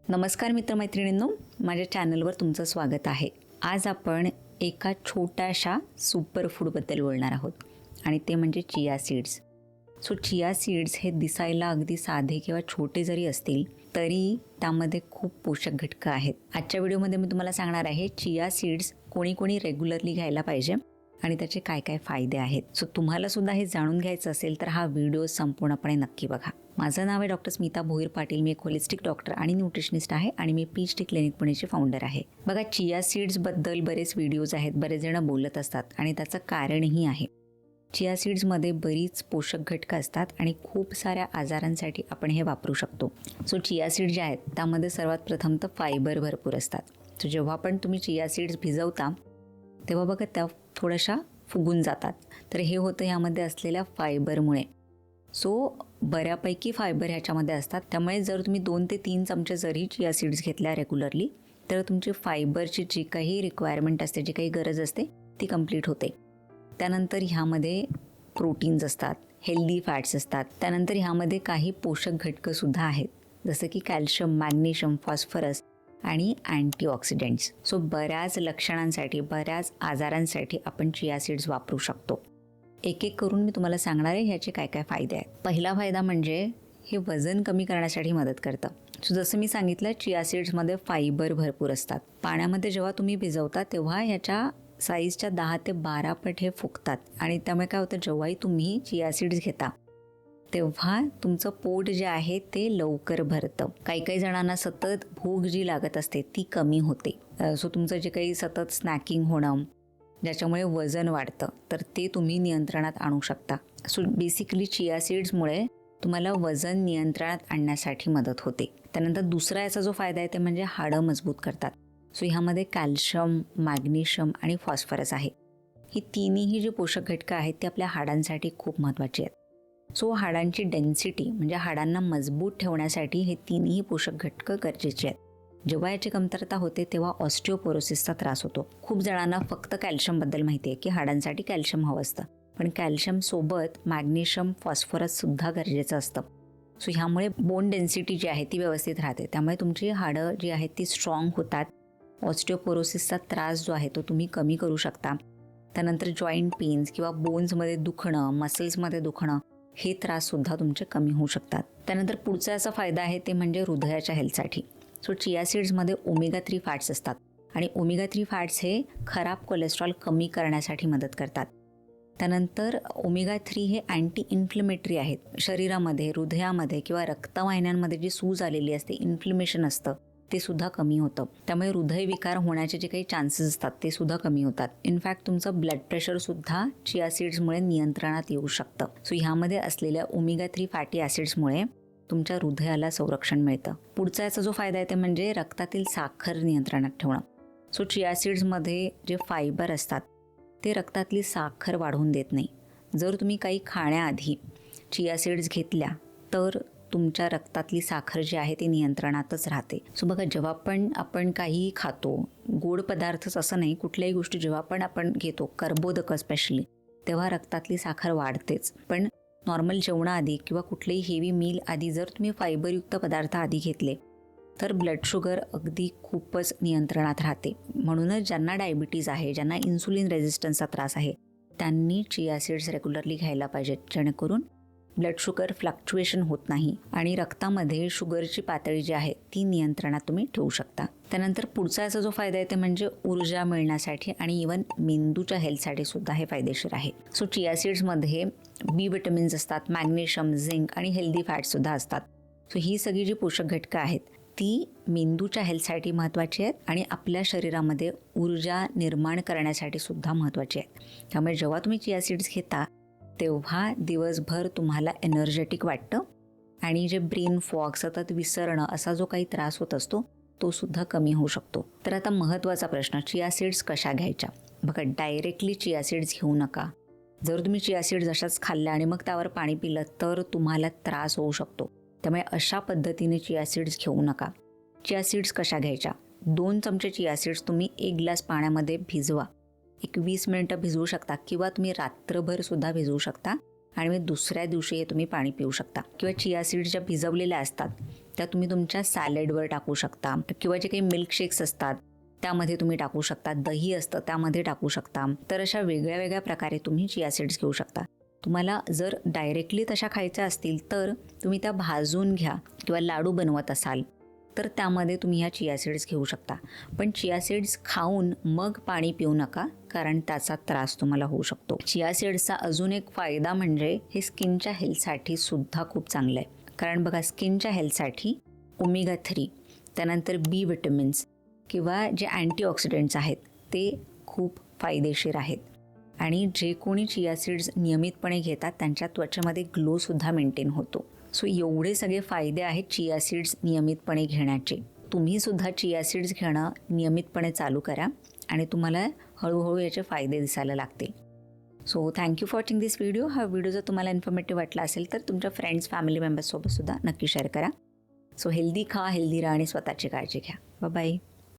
नमस्कार मित्रमैत्रिणींनो, माझ्या चॅनलवर तुमचं स्वागत आहे. आज आपण एका छोट्याशा सुपर फूडबद्दल बोलणार आहोत आणि ते म्हणजे चिया सीड्स. चिया सीड्स हे दिसायला अगदी साधे किंवा छोटे जरी असतील तरी त्यामध्ये खूप पोषक घटकं आहेत. आजच्या व्हिडिओमध्ये मी तुम्हाला सांगणार आहे चिया सीड्स कोणी कोणी रेग्युलरली घ्यायला पाहिजे आणि त्याचे काय काय फायदे आहेत. तुम्हाला सुद्धा हे जाणून घ्यायचं असेल तर हा व्हिडिओ संपूर्णपणे नक्की बघा. माझं नाव आहे डॉक्टर स्मिता भोईर पाटील. मी एक होलिस्टिक डॉक्टर आणि न्यूट्रिशनिस्ट आहे आणि मी PhD क्लिनिक पुणेची फाउंडर आहे. बघा, चिया सीड्सबद्दल बरेच व्हिडिओज आहेत, बरेच जण बोलत असतात आणि त्याचं कारणही आहे. चिया सीड्समध्ये बरीच पोषक घटकं असतात आणि खूप साऱ्या आजारांसाठी आपण हे वापरू शकतो. चिया सीड जे आहेत त्यामध्ये सर्वात प्रथम तर फायबर भरपूर असतात. जेव्हा पण तुम्ही चिया सीड्स भिजवता तेव्हा बघा त्या थोड्याशा फुगून जातात. तर हे होतं ह्यामध्ये असलेल्या फायबरमुळे. बऱ्यापैकी फायबर ह्याच्यामध्ये असतात. त्यामुळे जर तुम्ही 2 ते 3 चमचे जरी चिया सीड्स घेतल्या रेग्युलरली तर तुमची फायबरची जी काही रिक्वायरमेंट असते, जी काही गरज असते ती कंप्लीट होते. त्यानंतर ह्यामध्ये प्रोटीन्स असतात, हेल्दी फॅट्स असतात. त्यानंतर ह्यामध्ये काही पोषक घटकंसुद्धा आहेत, जसं की कॅल्शियम, मॅग्नेशियम, फॉस्फरस आणि अँटीऑक्सिडंट्स. बऱ्याच लक्षणांसाठी, बऱ्याच आजारांसाठी आपण चिया सीड्स वापरू शकतो. एक एक करून मी तुम्हाला सांगणार आहे ह्याचे काय काय फायदे आहेत. पहिला फायदा म्हणजे हे वजन कमी करण्यासाठी मदत करतं. जसं मी सांगितलं, चिया सीड्समध्ये फायबर भरपूर असतात. पाण्यामध्ये जेव्हा तुम्ही भिजवता तेव्हा ह्याच्या साईजच्या 10 ते 12 पट हे फुगतात आणि त्यामुळे काय होतं, जेव्हाही तुम्ही चिया सीड्स घेता तेव्हा तुमचं पोट जे आहे ते लवकर भरतं. काही जणांना सतत भूक जी लागत असते ती कमी होते. तुमचं जे काही सतत स्नॅकिंग होणं ज्याच्यामुळे वजन वाढतं तर ते तुम्ही नियंत्रणात आणू शकता. बेसिकली चिया सीड्समुळे तुम्हाला वजन नियंत्रणात आणण्यासाठी मदत होते. त्यानंतर दुसरा याचा जो फायदा आहे ते म्हणजे हाडं मजबूत करतात. ह्यामध्ये कॅल्शियम, मॅग्नेशियम आणि फॉस्फरस आहे. ही तिन्ही जी पोषक घटकं आहेत ती आपल्या हाडांसाठी खूप महत्त्वाची आहेत. हाडांची डेन्सिटी म्हणजे हाडांना मजबूत ठेवण्यासाठी हे तिन्ही पोषक घटकं गरजेची आहेत. जेव्हा याची कमतरता होते तेव्हा ऑस्टिओपोरोसिसचा त्रास होतो. खूप जणांना फक्त कॅल्शियमबद्दल माहिती आहे की हाडांसाठी कॅल्शियम हवं असतं, पण कॅल्शियम सोबत मॅग्नेशियम, फॉस्फरस सुद्धा गरजेचं असतं. ह्यामुळे बोन डेन्सिटी जी आहे ती व्यवस्थित राहते. त्यामुळे तुमची हाडं जी आहेत ती स्ट्रॉंग होतात. ऑस्टिओपोरोसिसचा त्रास जो आहे तो तुम्ही कमी करू शकता. त्यानंतर जॉईंट पेन्स किंवा बोन्समध्ये दुखणं, मसल्समध्ये दुखणं हे त्राससुद्धा तुमचे कमी होऊ शकतात. त्यानंतर पुढचा असा फायदा आहे ते म्हणजे हृदयाच्या हेल्थसाठी. चिया सीड्समध्ये ओमेगा 3 फॅट्स असतात आणि ओमेगा 3 फॅट्स हे खराब कोलेस्ट्रॉल कमी करण्यासाठी मदत करतात. त्यानंतर ओमेगा 3 हे अँटी इन्फ्लेमेटरी आहेत. शरीरामध्ये, हृदयामध्ये किंवा रक्तवाहिन्यांमध्ये जी सूज आलेली असते, इन्फ्लेमेशन असतं ते सुद्धा कमी होतं. त्यामुळे हृदयविकार होण्याचे जे काही चान्सेस असतात ते सुद्धा कमी होतात. इनफॅक्ट तुमचं ब्लड प्रेशरसुद्धा चिया सीड्समुळे नियंत्रणात येऊ शकतं. ह्यामध्ये असलेल्या ओमेगा 3 फॅटी ॲसिड्समुळे तुमच्या हृदयाला संरक्षण मिळतं. पुढचा याचा जो फायदा आहे ते म्हणजे रक्तातील साखर नियंत्रणात ठेवणं. चिया सीड्समध्ये जे फायबर असतात ते रक्तातली साखर वाढवून देत नाही. जर तुम्ही काही खाण्याआधी चिया सीड्स घेतल्या तर तुमच्या रक्तातली साखर जी आहे ती नियंत्रणातच राहते. बघा, जेव्हा पण आपण काही खातो, गोड पदार्थच असं नाही, कुठल्याही गोष्टी जेव्हा पण आपण घेतो, कर्बोदक स्पेशली, तेव्हा रक्तातली साखर वाढतेच. पण नॉर्मल जेवणाआधी किंवा कुठलेही हेवी मील आधी जर तुम्ही फायबरयुक्त पदार्थ आधी घेतले तर ब्लड शुगर अगदी खूपच नियंत्रणात राहते. म्हणूनच ज्यांना डायबिटीज आहे, ज्यांना इन्सुलिन रेझिस्टन्सचा त्रास आहे, त्यांनी चिया सीड्स रेग्युलरली घ्यायला पाहिजेत, जेणेकरून ब्लड शुगर फ्लक्च्युएशन होत नाही आणि रक्तामध्ये शुगरची पातळी जी आहे ती नियंत्रणात तुम्ही ठेवू शकता. त्यानंतर पुढचा याचा जो फायदा आहे ते म्हणजे ऊर्जा मिळण्यासाठी आणि इवन मेंदूच्या हेल्थसाठी सुद्धा हे फायदेशीर आहे. चिया सीड्समध्ये बी विटामिन्स असतात, मॅग्नेशियम, झिंक आणि हेल्दी फॅट्ससुद्धा असतात. ही सगळी जी पोषक घटकं आहेत ती मेंदूच्या हेल्थसाठी महत्त्वाची आहेत आणि आपल्या शरीरामध्ये ऊर्जा निर्माण करण्यासाठी सुद्धा महत्त्वाची आहेत. त्यामुळे जेव्हा तुम्ही चिया सीड्स घेता तेव्हा दिवसभर तुम्हाला एनर्जेटिक वाटतं आणि जे ब्रेन फॉग, सतत विसरणं असा जो काही त्रास होत असतो तो सुद्धा कमी होऊ शकतो. तर आता महत्त्वाचा प्रश्न, चिया सीड्स कशा घ्यायच्या? बघा, डायरेक्टली चिया सीड्स घेऊ नका. जर तुम्ही चिया सीड्स अशाच खाल्ल्या आणि मग त्यावर पाणी पिलं तर तुम्हाला त्रास होऊ शकतो. त्यामुळे अशा पद्धतीने चिया सीड्स घेऊ नका. चिया सीड्स कशा घ्यायच्या? 2 चमचे चिया सीड्स तुम्ही 1 ग्लास पाण्यामध्ये भिजवा. 20 मिनिटं भिजवू शकता किंवा तुम्ही रात्रभर सुद्धा भिजवू शकता आणि मग दुसऱ्या दिवशी हे तुम्ही पाणी पिऊ शकता. किंवा चिया सीड्स ज्या भिजवलेल्या असतात त्या तुम्ही तुमच्या सॅलडवर टाकू शकता, किंवा जे काही मिल्कशेक्स असतात त्यामध्ये तुम्ही टाकू शकता, दही असतं त्यामध्ये टाकू शकता. तर अशा वेगळ्या वेगळ्या प्रकारे तुम्ही चिया सीड्स घेऊ शकता. तुम्हाला जर डायरेक्टली तशा खायच्या असतील तर तुम्ही त्या भाजून घ्या, किंवा लाडू बनवत असाल तर त्यामध्ये तुम्ही ह्या चिया सीड्स घेऊ शकता. पण चिया सीड्स खाऊन मग पाणी पिऊ नका, कारण त्याचा त्रास तुम्हाला होऊ शकतो. चिया सीड्सचा अजून एक फायदा म्हणजे हे स्किनच्या हेल्थसाठी सुद्धा खूप चांगलं आहे. कारण बघा, स्किनच्या हेल्थसाठी ओमेगा 3, त्यानंतर बी विटॅमिन्स किंवा जे अँटीऑक्सिडंट्स आहेत ते खूप फायदेशीर आहेत. आणि जे कोणी चिया सीड्स नियमितपणे घेतात त्यांच्या त्वचेमध्ये ग्लोसुद्धा मेंटेन होतो. सो एवढे सगळे फायदे आहेत चिया सीड्स नियमितपणे घेण्याचे. तुम्हीसुद्धा चिया सीड्स घेणं नियमितपणे चालू करा आणि तुम्हाला हळूहळू याचे फायदे दिसायला लागतील. So thank you for watching this video. हा व्हिडिओ जर तुम्हाला इन्फॉर्मेटिव्ह वाटला असेल तर तुमच्या फ्रेंड्स फॅमिली मेंबर्ससोबतसुद्धा नक्की शेअर करा. सो हेल्दी खा, हेल्दी राहा आणि स्वतःची काळजी घ्या. बाय.